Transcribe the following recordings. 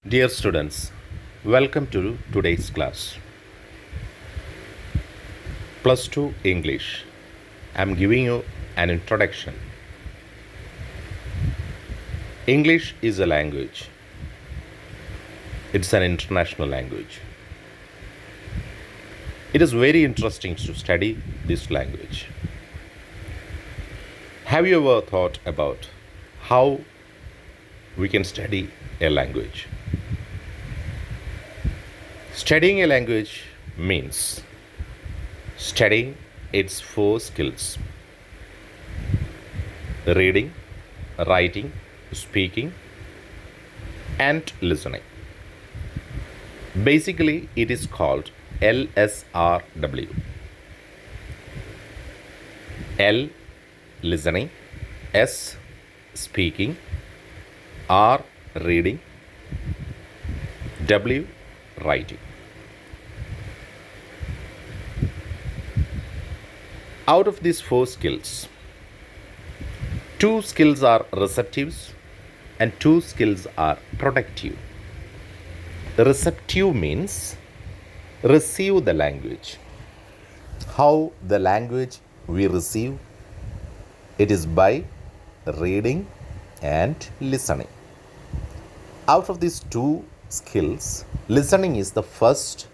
Dear students, welcome to today's class. Plus 2 English. I'm giving you an introduction. English is a language. It's an international language. It is very interesting to study this language. Have you ever thought about how we can study a language? Studying a language means studying its four skills: reading, writing, speaking, and listening. Basically, it is called LSRW. L, listening, S, speaking, R, reading, W, writing. Out of these four skills, two skills are receptives and two skills are productive. Receptive means receive the language. How the language we receive? It is by reading and listening. Out of these two skills, listening is the first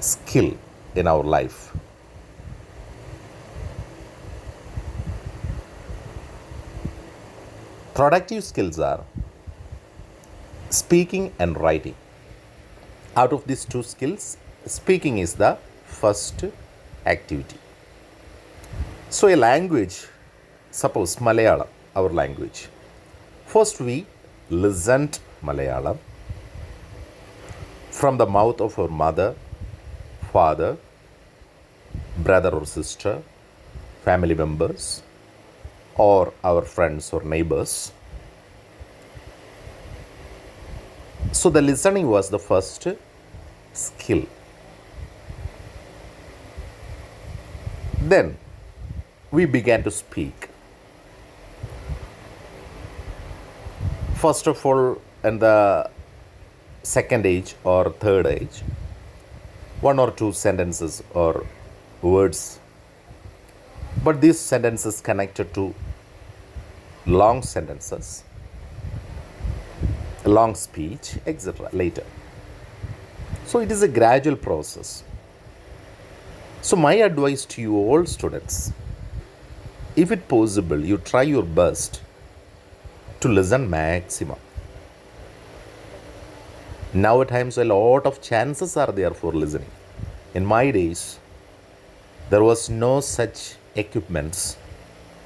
skill in our life. Productive skills are speaking and writing. Out of these two skills, speaking is the first activity. So a language, suppose Malayalam, our language. First we listened Malayalam from the mouth of our mother, father, brother or sister, family members, or our friends or neighbors. So the listening was the first skill. Then we began to speak. First of all, in the second age or third age, one or two sentences or words, but these sentences connected to long sentences, long speech, etc. later. So it is a gradual process. So my advice to you all students, if it possible, you try your best to listen maximum. Now at times a lot of chances are there for listening. In my days, there was no such equipments,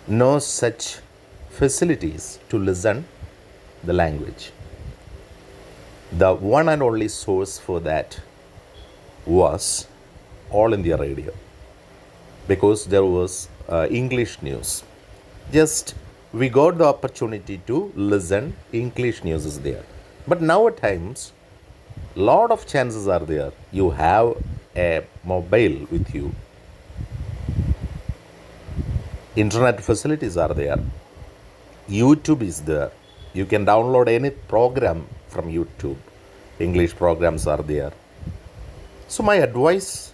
no such facilities to listen the language. The one and only source for that was All India Radio, because there was English news. Just we got the opportunity to listen English news is there. But now at times, lot of chances are there. You have a mobile with you. Internet facilities are there. YouTube is there. You can download any program from YouTube. English programs are there. So my advice,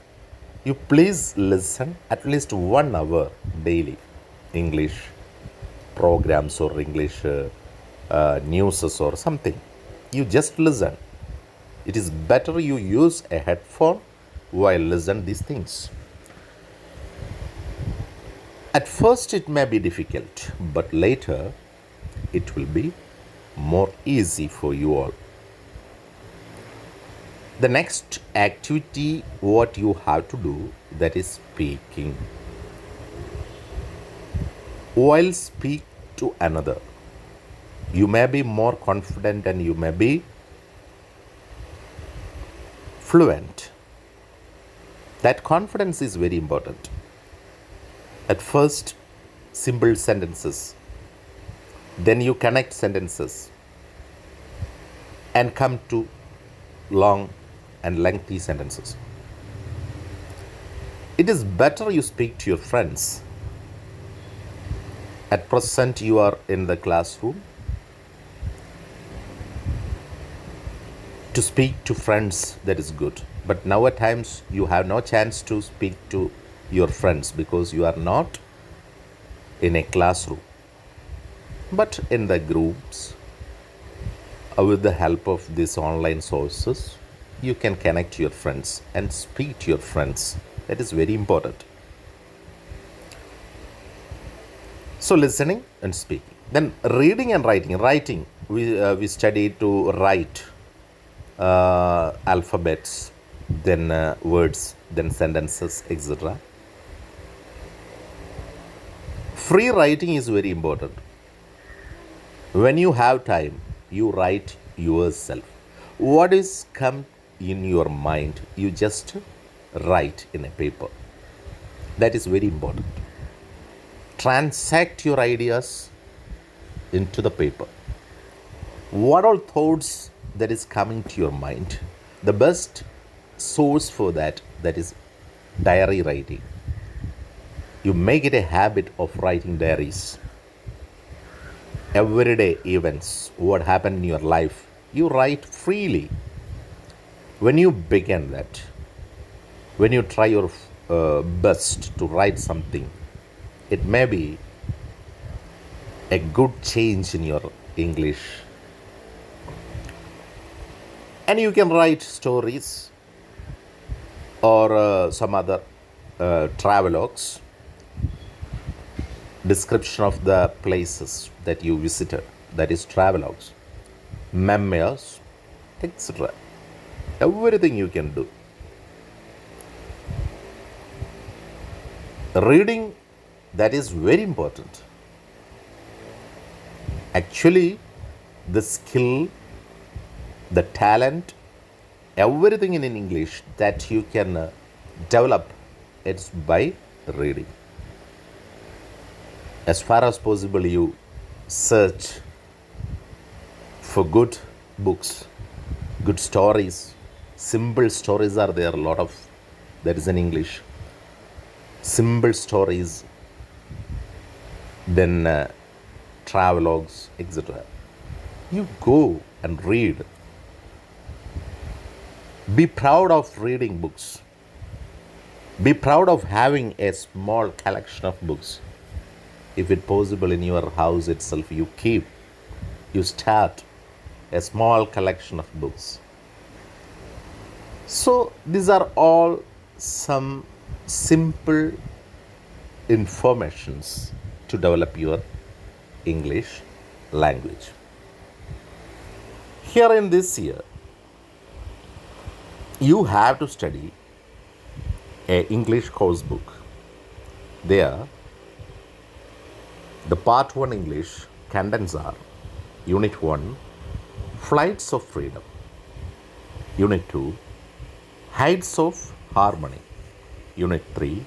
you please listen at least 1 hour daily English programs or English news or something. You just listen. It is better you use a headphone while listen these things. At first it may be difficult, but later it will be more easy for you all. The next activity what you have to do, that is speaking. While speak to another, you may be more confident and you may be fluent. That confidence is very important. At first, simple sentences. Then you connect sentences and come to long and lengthy sentences. It is better you speak to your friends. At present, you are in the classroom. To speak to friends, that is good. But now at times you have no chance to speak to your friends because you are not in a classroom. But in the groups, with the help of these online sources, you can connect to your friends and speak to your friends. That is very important. So listening and speaking. Then reading and writing. Writing, we study to write alphabets, then words, then sentences, etc. Free writing is very important. When you have time, you write yourself. What is come in your mind, you just write in a paper. That is very important. Transact your ideas into the paper. What all thoughts that is coming to your mind, the best source for that is diary writing. You make it a habit of writing diaries. Everyday events, what happened in your life, you write freely. When you begin that, when you try your best to write something, it may be a good change in your English. And you can write stories or some other travelogues, description of the places that you visited, that is travelogues, memoirs, etc. Everything you can do. Reading, that is very important. Actually, the skill, the talent, everything in English that you can develop, it's by reading. As far as possible, you search for good books, good stories. Simple stories are there, a lot of that is in English. Simple stories, then travelogues, etc. You go and read. Be proud of reading books. Be proud of having a small collection of books. If it's possible in your house itself, you start a small collection of books. So these are all some simple informations to develop your English language. Here in this year, you have to study a English course book. There, the part 1 English contents are Unit 1, Flights of Freedom. Unit 2, Heights of Harmony. Unit 3,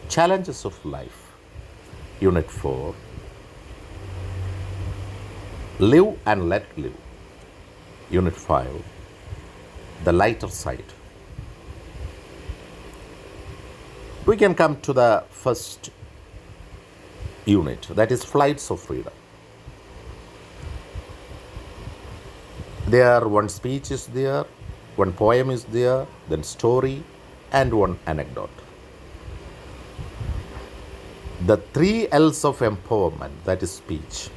Challenges of Life. Unit 4, Live and Let Live. Unit 5, The Lighter Side. We can come to the first unit, that is Flights of Freedom. There, one speech is there, one poem is there, then story, and one anecdote. The 3 L's of empowerment, that is speech.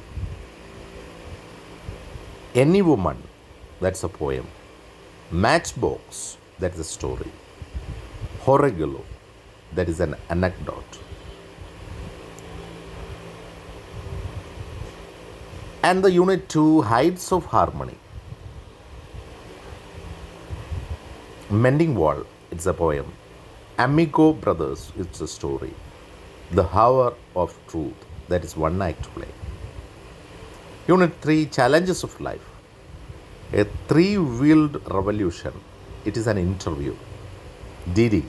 Any Woman, that's a poem. Matchbox, that is a story. Horrigilo, that is an anecdote. And the Unit 2, Heights of Harmony. Mending Wall, it's a poem. Amigo Brothers, it's a story. The Hour of Truth, that is one act play. Unit 3, Challenges of Life. A 3-wheeled revolution, it is an interview. Didi,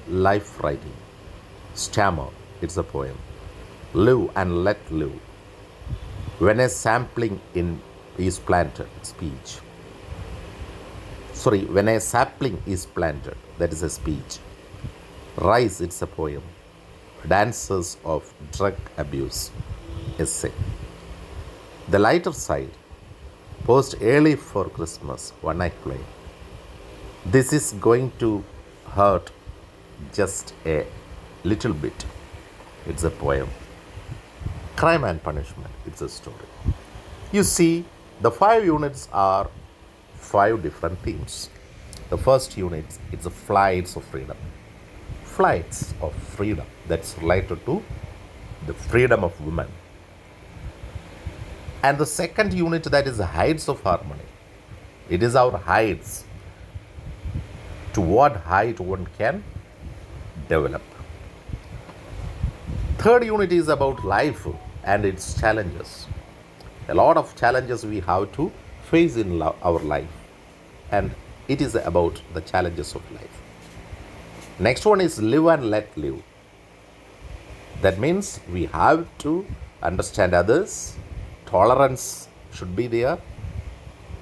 life writing. Stammer, it's a poem. Live and Let Live. When a sapling is planted, speech. When a sapling is planted, that is a speech. Rise, it's a poem. Dancers of Drug Abuse, essay. The Lighter Side, Post Early for Christmas, one night play. This is going to hurt just a little bit. It's a poem. Crime and Punishment. It's a story. You see, the 5 units are 5 different themes. The first unit is the flights of freedom. Flights of freedom. That's related to the freedom of women. And the second unit, that is the heights of harmony. It is our heights. To what height one can develop. Third unit is about life and its challenges. A lot of challenges we have to face in our life, and it is about the challenges of life. Next one is live and let live. That means we have to understand others, tolerance should be there,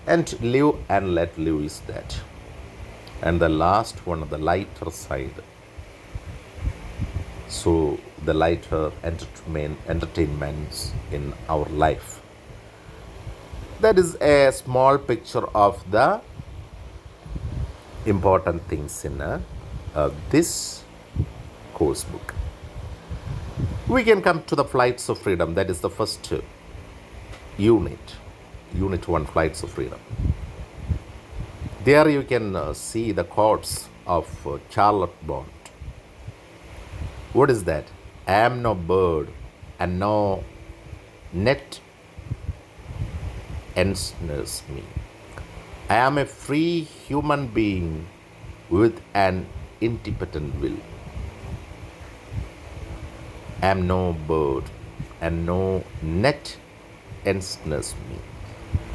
and live and let live is that. And the last one, the lighter side. So the lighter entertainments in our life. That is a small picture of the important things in this course book. We can come to the flights of freedom. That is the first unit. Unit 1, flights of freedom. There you can see the quotes of Charlotte Bond. What is that? I am no bird and no net ensnares me. I am a free human being with an independent will. I am no bird and no net ensnares me.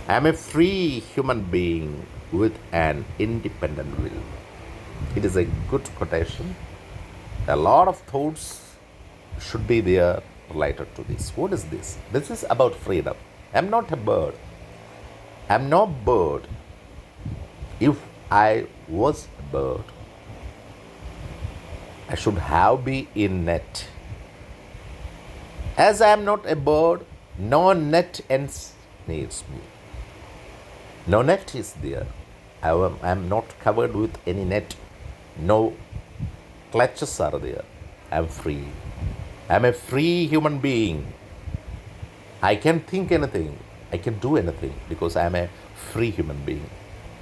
I am a free human being with an independent will. It is a good quotation. A lot of thoughts should be there related to this. What is this? This is about freedom. I am not a bird. I am no bird. If I was a bird, I should have been in net. As I am not a bird, no net ensnares me. No net is there. I am not covered with any net. No clutches are there. I am free. I am a free human being. I can think anything. I can do anything because I am a free human being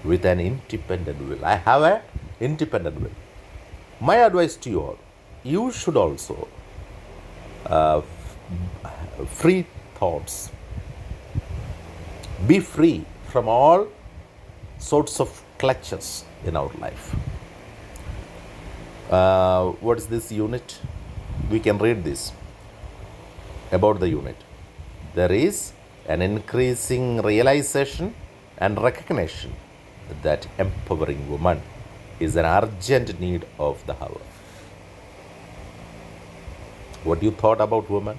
with an independent will. I have an independent will. My advice to you all, you should also free thoughts. Be free from all sorts of clutches in our life. What is this unit? We can read this about the unit. There is an increasing realization and recognition that empowering women is an urgent need of the hour. What you thought about women?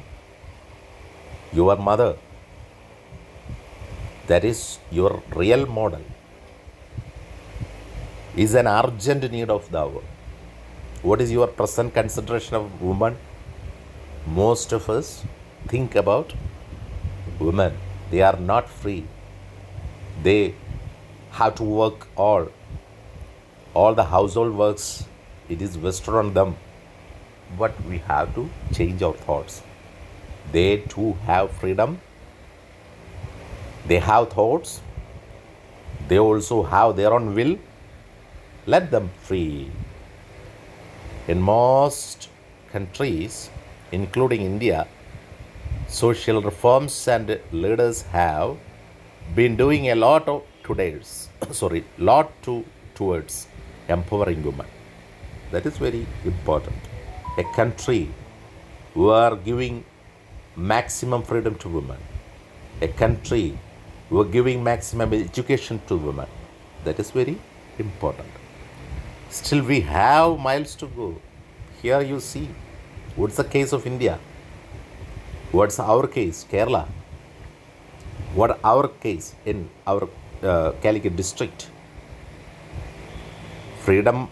Your mother, that is your real model, is an urgent need of the hour. What is your present consideration of women? Most of us think about women. They are not free. They have to work all the household works. It is vested on them. But we have to change our thoughts. They too have freedom. They have thoughts. They also have their own will. Let them free. In most countries, including India, social reforms and leaders have been doing a lot towards empowering women. That is very important. A country who are giving maximum freedom to women, a country who are giving maximum education to women. That is very important. Still, we have miles to go. Here you see, what's the case of India? What's our case, Kerala? What our case in our Calicut district? Freedom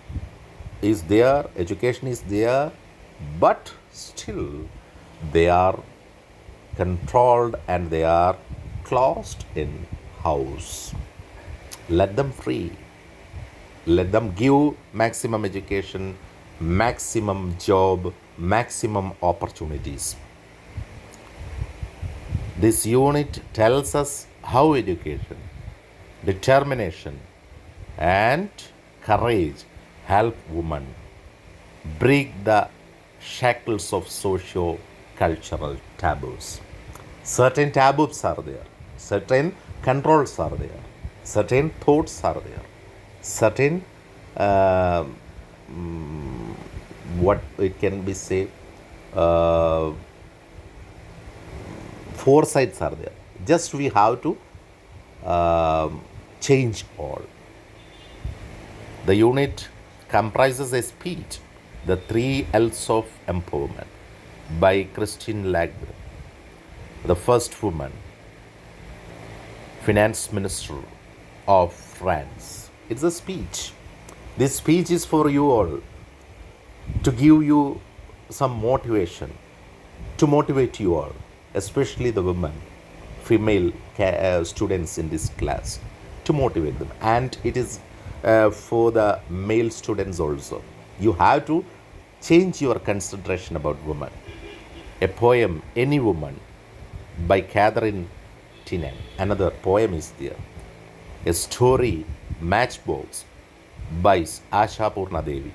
is there, education is there, but still they are controlled and they are closed in house. Let them free. Let them give maximum education, maximum job, maximum opportunities. This unit tells us how education, determination, and courage help women break the shackles of socio-cultural taboos. Certain taboos are there, certain controls are there, certain thoughts are there, certain uh, what it can be say uh, foresights are there. Just we have to change all. The unit comprises a speech, The Three L's of Empowerment, by Christine Lagarde, the first woman finance minister of France. It's a speech. This speech is for you all to give you some motivation, to motivate you all, especially the women, female students in this class, to motivate them. And it is for the male students also. You have to change your consideration about women. A poem, Any Woman, by Catherine Tynan. Another poem is there. A story, Matchbox, by Asha Purnadevi.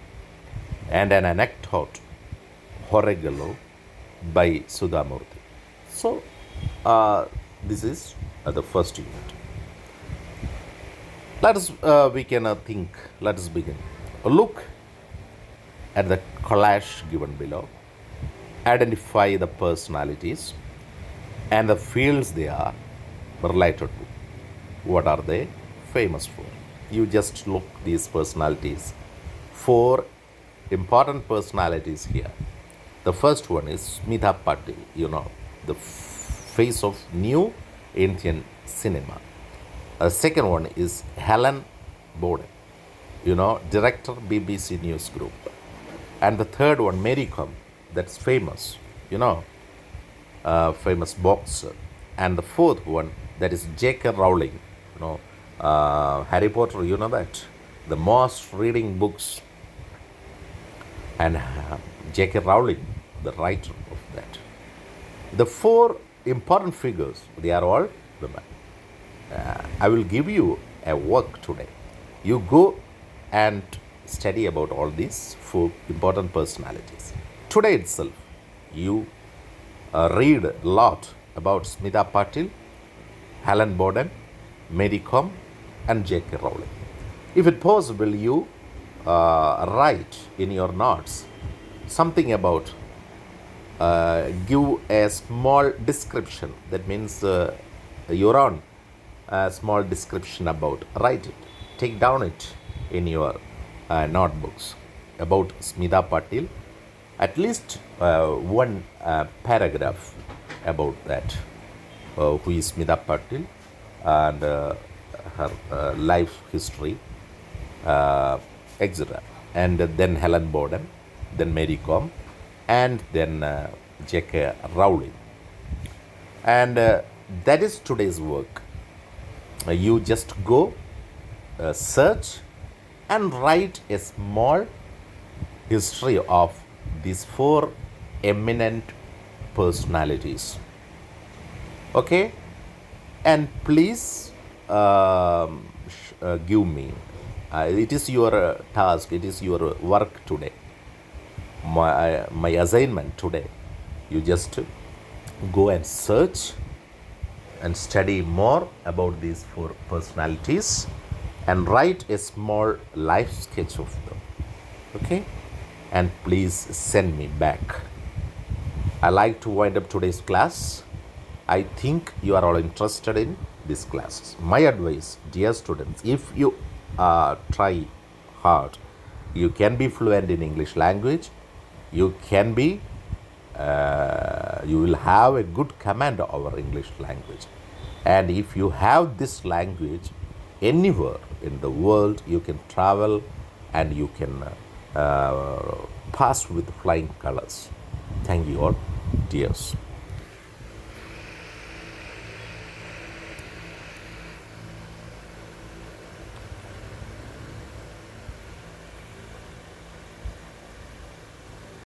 And an anecdote, Horregalo, by Sudha Murthy. So, this is the first unit. Let us, we can think, let us begin. Look at the collage given below. Identify the personalities and the fields they are related to. What are they famous for? You just look these personalities. Four important personalities here. The first one is Smita Patil, the face of new Indian cinema. The second one is Helen Bowden, director BBC News Group. And the third one, Mary Kom, that's famous, famous boxer. And the fourth one, that is J.K. Rowling, Harry Potter, that, the most reading books. And J.K. Rowling, the writer of that. The four important figures, they are all women. I will give you a work today. You go and study about all these four important personalities. Today itself, you read a lot about Smita Patil, Helen Bowden, Mary Kom, and J.K. Rowling. If it possible, you write in your notes something about, give a small description. That means your own small description about, write it, take down it in your notebooks about Smita Patil, at least one paragraph about that, who is Smita Patil and her life history, etc. And then Helen Bowden, then Mary Kom, and then J.K. Rowling. And that is today's work. You just go search and write a small history of these four eminent personalities. Okay? And please give me, it is your task, it is your work today, my assignment today. You just go and search and study more about these four personalities and write a small life sketch of them. Okay? And please send me back. I like to wind up today's class. I think you are all interested in these classes. My advice, dear students, if you try hard, you can be fluent in English language. You can be, you will have a good command over English language. And if you have this language anywhere in the world, you can travel and you can pass with flying colors. Thank you all, dears.